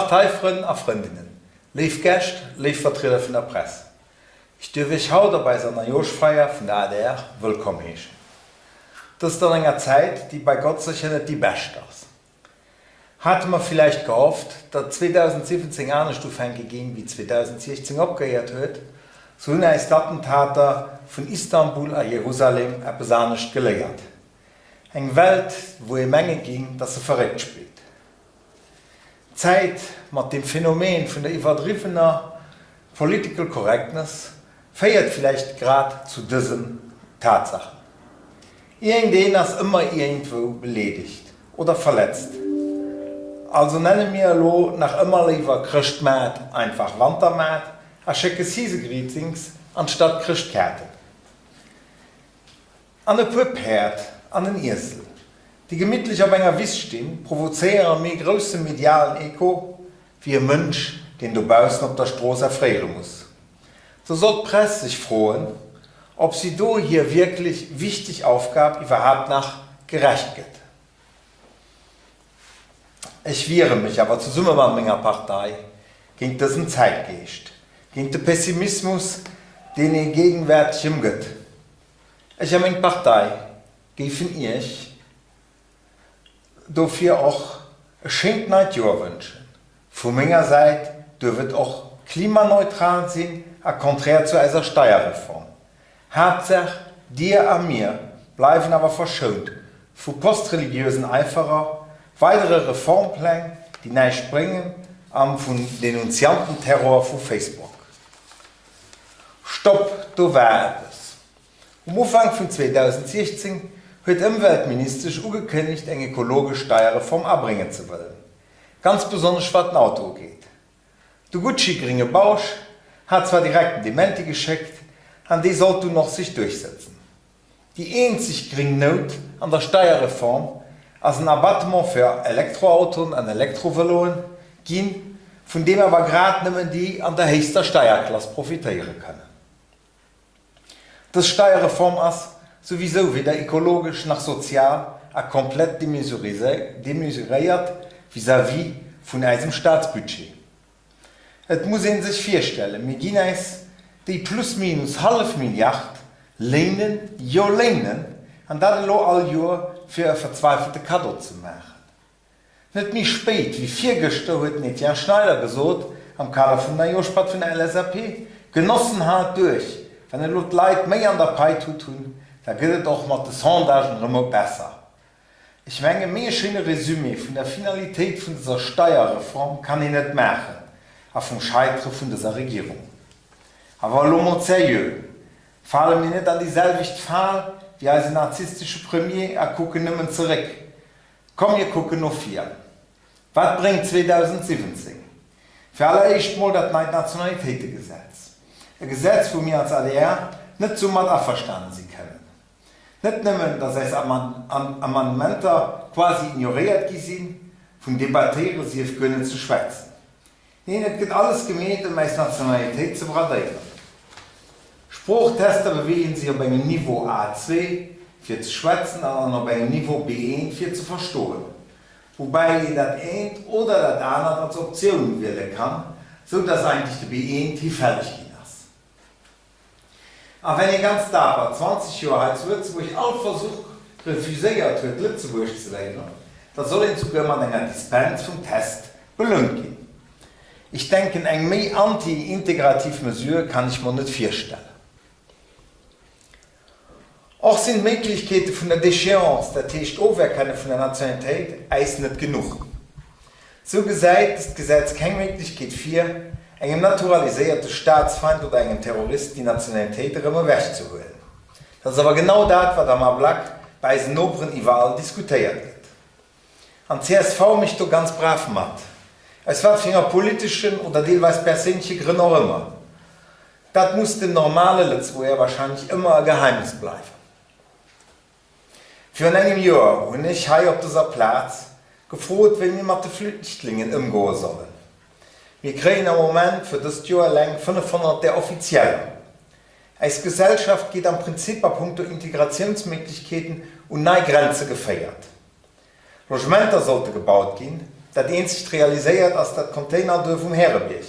Parteifreunde und Freundinnen, liebe Gäste, liebe Vertreter von der Presse. Ich darf euch heute bei so einer Jahresfeier von der ADR willkommen heißen. Das ist dann eine Zeit, die bei Gott sicher nicht die beste ist. Hatte man vielleicht gehofft, dass 2017 eine Stufe ging, wie 2016 abgehört wird, so haben uns Attentater von Istanbul an Jerusalem etwas nicht gelehrt. Eine Welt, wo eine Menge ging, dass sie verrückt spielt. Zeit mit dem Phänomen von der übertriebenen Political Correctness feiert vielleicht gerade zu diesen Tatsachen. Irgendjemand ist immer irgendwo beleidigt oder verletzt. Also nennen wir nach immer lieber Christmat einfach Wandermat, als schicke Greetings anstatt Christkärten. An der Püppert, an den Esel, die gemütlich auf einer Wiss stehen, provozieren mir größten medialen Eko wie ein Mensch, den du draußen auf der Straße erfreuen musst. So soll die Presse sich freuen, ob sie hier wirklich wichtig Aufgabe überhaupt nach gerecht geht. Ich wehre mich aber zusammen mit meiner Partei gegen diesen Zeitgeist, gegen den Pessimismus, den ihr gegenwärtig umgeht. Ich habe meine Partei, gegen euch, dafür auch ein schönes neues Jahr wünschen. Von meiner Seite dürfte auch klimaneutral sein, konträr zu einer Steuerreform. Hauptsache, dir und mir bleiben aber verschont von postreligiösen Eiferer, weitere Reformpläne, die nicht bringen, von Denunziantenterror von Facebook. Stopp, du war es. Am Anfang von 2016 hat der Umweltminister angekündigt, eine ökologische Steuerreform abbringen zu wollen. Ganz besonders, was das Auto geht. Der Gucci geringe Bausch hat zwar direkt ein Dementi geschickt, an die sollte noch sich durchsetzen. Die einzig geringe Not an der Steuerreform als ein Abattement für Elektroautos und Elektroveloen ging, von dem aber gerade nicht die an der höchsten Steuerklasse profitieren können. Das Steuerreform ist sowieso weder ökologisch noch sozial komplett demesurisiert vis-à-vis von einem Staatsbudget. Es muss in sich vorstellen, wir gehen uns die plus minus halb Milliarde lehnen, und das all Jahr für ein verzweifeltes Kado zu machen. Nicht mehr spät, wie vorgestern hat Etienne Schneider gesagt, am Kader von der Jahresspart von der LSAP, genossen hat durch, wenn die Leute mehr an der Pai tun, dann geht es auch mit den Sondagen immer besser. Ich meine, mehr schöne Resümee von der Finalität von dieser Steuerreform kann ich nicht machen, auch vom Scheitern von dieser Regierung. Aber l'homme serieux, fallen wir nicht an dieselbe Fall wie als narzisstische Premier, gucken nicht mehr zurück. Komm, wir gucken noch 4. Was bringt 2017? Für allererst mal das neue Nationalitätengesetz. Ein Gesetz, wo wir als ADR nicht so mal verstanden sie können. Nicht nur, dass es Amendmente quasi ignoriert gesehen, von Debattieren sie auf Gönnen zu schwätzen. Nein, es geht alles gemäht, um als Nationalität zu bradieren. Spruchtester bewegen sich auf einem Niveau A2 für zu schwätzen, aber noch bei einem Niveau B1 für zu verstehen. Wobei ihr das eine oder das andere als Option wählen kann, so dass eigentlich der B1 hier fertig geht. Aber wenn ihr ganz da 20 Jahre als Lützeburg alle Versuch refusiert wird, Lützeburg zu lernen, dann soll in sogar mal einer Dispens vom Test belohnt gehen. Ich denke, eine mehr anti-integrative Mesure kann ich mir nicht vorstellen. Auch sind Möglichkeiten von der Déchéance, der Test-Overkenne von der Nationalität, eis nicht genug. So gesagt, ist das Gesetz keine Möglichkeit für, einem naturalisierten Staatsfeind oder einem Terrorist die Nationalität immer wegzuholen. Das ist aber genau das, was am Black bei diesen oberen überall diskutiert wird. Am CSV mich doch ganz brav macht. Es war für politischen oder teilweise persönlichen Gründen auch immer. Das muss dem normalen Lützburger wahrscheinlich immer ein Geheimnis bleiben. Für einem Jahr und ich hier auf dieser Platz gefroht, wenn wir mit den Flüchtlingen umgehen sollen. Wir kriegen im Moment für das Jahr lang 500 der Offiziellen. Als Gesellschaft geht am Prinzip auf Punkte Integrationsmöglichkeiten und neue Grenzen gefeiert. Logementer sollte gebaut gehen, das einzig realisiert, als das Containerdorf um Herrenberg.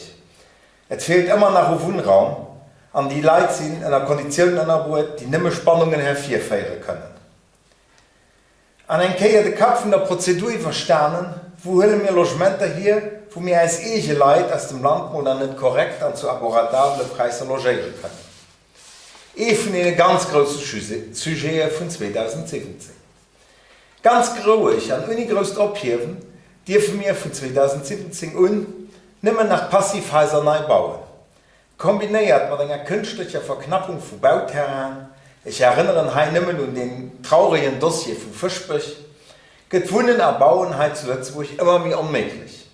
Es fehlt immer noch Wohnraum, an die Leute sind in einer Kondition erbaut, die nicht mehr Spannungen hervorführen können. An ein Kehr der Kopf von der Prozedur verstanden, wo holen wir Logementer hier, wo wir als eigene Leute aus dem Land mal nicht korrekt und zu abordablen Preisen logieren können. Von einem ganz großen Sujet von 2017. Ganz groß an ungrößt abheben, dürfen wir von 2017 nicht mehr nach Passivhäusern neu bauen. Kombiniert mit einer künstlichen Verknappung von Bauterrain, ich erinnere mich nicht mehr an den traurigen Dossier von Fischbech, geht Wohnen erbauen zu Lützburg immer mehr unmöglich.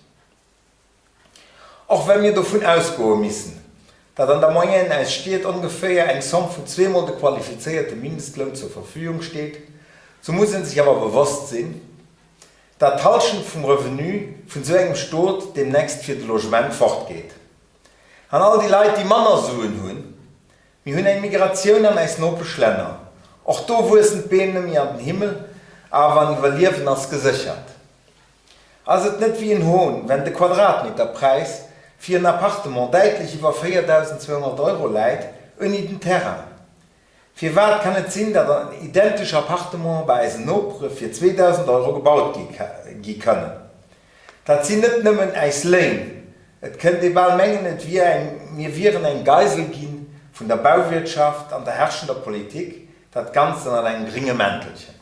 Auch wenn wir davon ausgehen müssen, dass an der Moyenne als Stadt ungefähr ein Summe von 2-mal der qualifizierte Mindestlohn zur Verfügung steht, so müssen Sie sich aber bewusst sein, dass Tauschen vom Revenu von so einem Staat demnächst für das Logement fortgeht. An all die Leute, die Männer suchen haben, wir haben eine Migration an ein nobles Länder. Auch da wo es ein Bein nicht an den Himmel, aber ein Überleben als gesichert. Also nicht wie in Hohn, wenn der Quadratmeterpreis für ein Appartement deutlich über 4.200 € liegt, ohne den Terrain. Für was kann es sein, dass ein identisches Appartement bei einem Nopre für 2.000 € gebaut werden kann? Das sind nicht nur ein Lehn. Es könnte bald mengen, wir wären ein Geisel gehen von der Bauwirtschaft an der herrschenden Politik, das Ganze an ein geringen Mäntelchen.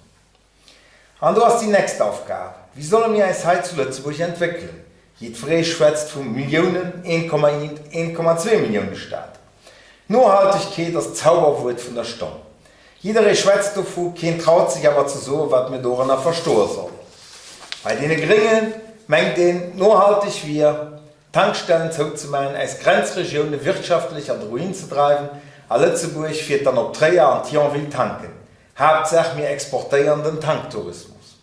Und du hast die nächste Aufgabe. Wie sollen wir es heute zu Lützburg entwickeln? Jede Frage schwätzt von Millionen, 1,2 Millionen Staat. Nachhaltigkeit das Zauberwort von der Stadt. Jeder schwätzt davon, kein traut sich aber zu so, was wir daran verstehen sollen. Bei den Geringen mengt den nachhaltig wir Tankstellen zuzumachen, als Grenzregionen wirtschaftlich an den Ruin zu treiben, an Lützeburg fährt dann ob Träger und Thionville tanken. Hauptsache wir exportieren den Tanktourismus.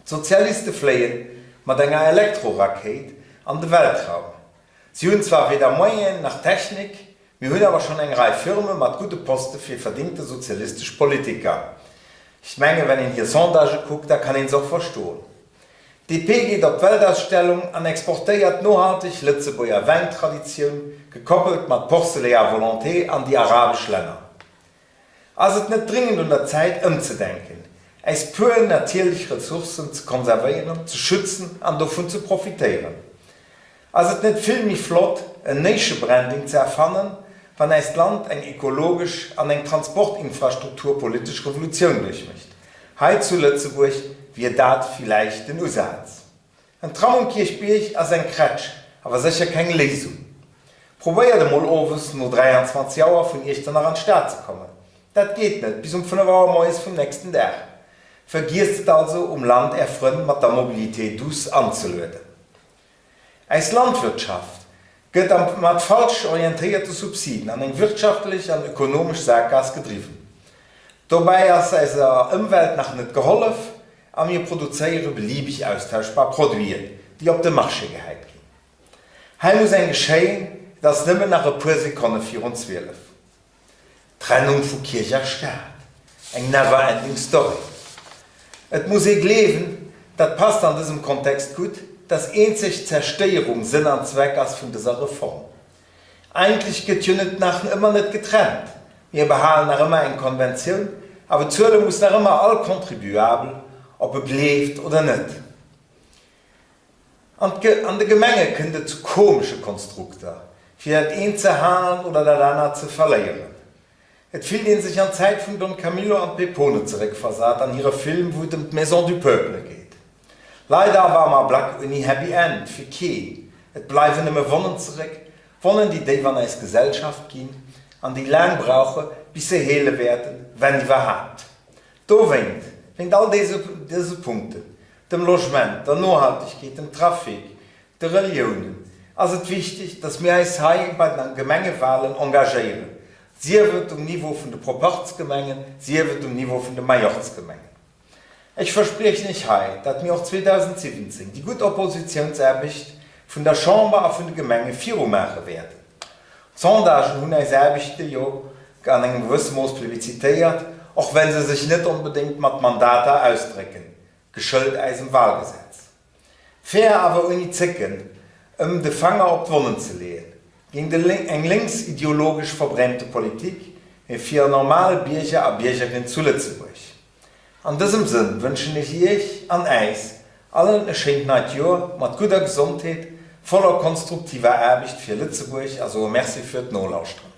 Sozialisten fliehen mit einer Elektrorakete an den Weltraum. Sie haben zwar weder Moyen nach Technik, wir haben aber schon eine Reihe Firmen mit guten Posten für verdiente sozialistische Politiker. Ich meine, wenn ihr hier Sondage guckt, da kann ich es auch verstehen. Die DP geht auf die Weltausstellung und exportiert nachhaltig Lützeburger Weintradition, gekoppelt mit Porcelain Volonté an die arabischen Länder. Also es ist nicht dringend an der Zeit, umzudenken, als pure natürliche Ressourcen zu konservieren, zu schützen und davon zu profitieren. Also es ist nicht viel mehr flott, ein Nischenbranding zu erfahren, wenn das Land eine ökologisch und eine Transportinfrastruktur politische Revolution durchmacht. Heute zu Lützeburg wird das vielleicht den Aussatz. Ein Traum im Kirchberg ist ein Kretsch, aber sicher keine Lesung. Probiert mal Ovis nur 23 Jahre von Echten nach an den Start zu kommen. Das geht nicht, bis um 5 Uhr morgens vom nächsten Tag. Vergisst es also, um Land erfreuen mit der Mobilität dus anzulöten. Als Landwirtschaft geht mit falsch orientierten Subsidien an eine wirtschaftlich und ökonomisch Sackgasse getrieben. Dabei ist es der Umwelt nach nicht geholfen, und wir produzieren beliebig austauschbare Produkte, die auf den Markt gehalten gehen. Hier muss ein Geschehen, das nicht mehr nach ein paar Sekunden 24. Trennung von Kirche und Staat. Eine never-ending Story. Es muss ich leben, das passt an diesem Kontext gut, dass einzig Zerstörung Sinn und Zweck ist von dieser Reform. Eigentlich geht ja nicht nach immer nicht getrennt. Wir behalten nach immer eine Konvention, aber zahlen muss nach immer all Kontribuabel, ob er lebt oder nicht. An der Gemenge können zu komische Konstrukte, für das eine zu haben oder das andere zu verlieren. Es fiel ihnen sich an Zeit von Don Camillo und Pepone zurückversagt an ihre Film, wo es um die Maison du Peuple geht. Leider war mal Black Uni Happy End für keinen. Es bleiben nicht mehr Wonnen zurück, Wonnen, die von als Gesellschaft gehen, an die lang brauchen, bis sie hele werden, wenn die überhaupt. Da wegen all diese Punkte, dem Logement, der Nachhaltigkeit, dem Trafik, der Religionen, also es ist wichtig, dass wir uns hier bei den Gemengewahlen engagieren. Sie wird im Niveau von der Proportsgemengen, sie wird im Niveau von der Majortsgemengen. Ich verspreche nicht hier, dass wir auch 2017 die gute Oppositionsarbeit von der Chambre auf von der Gemenge 4 Uhr machen werden. Sondagen haben uns Arbeit an einem gewissen Maß plebisziert, auch wenn sie sich nicht unbedingt mit Mandaten ausdrücken, geschuldet als im Wahlgesetz. Fair aber ohne Zicken, de Fanger op Wonnen zu lehen. Gegen eng linksideologisch verbrennte Politik wie für normale Bürger und Bürgerinnen zu Lützeburg. In diesem Sinn wünsche ich euch an Eis allen ein schönes neues Jahr mit guter Gesundheit, voller konstruktiver Arbeit für Lützeburg, also merci für die Nolaustrung.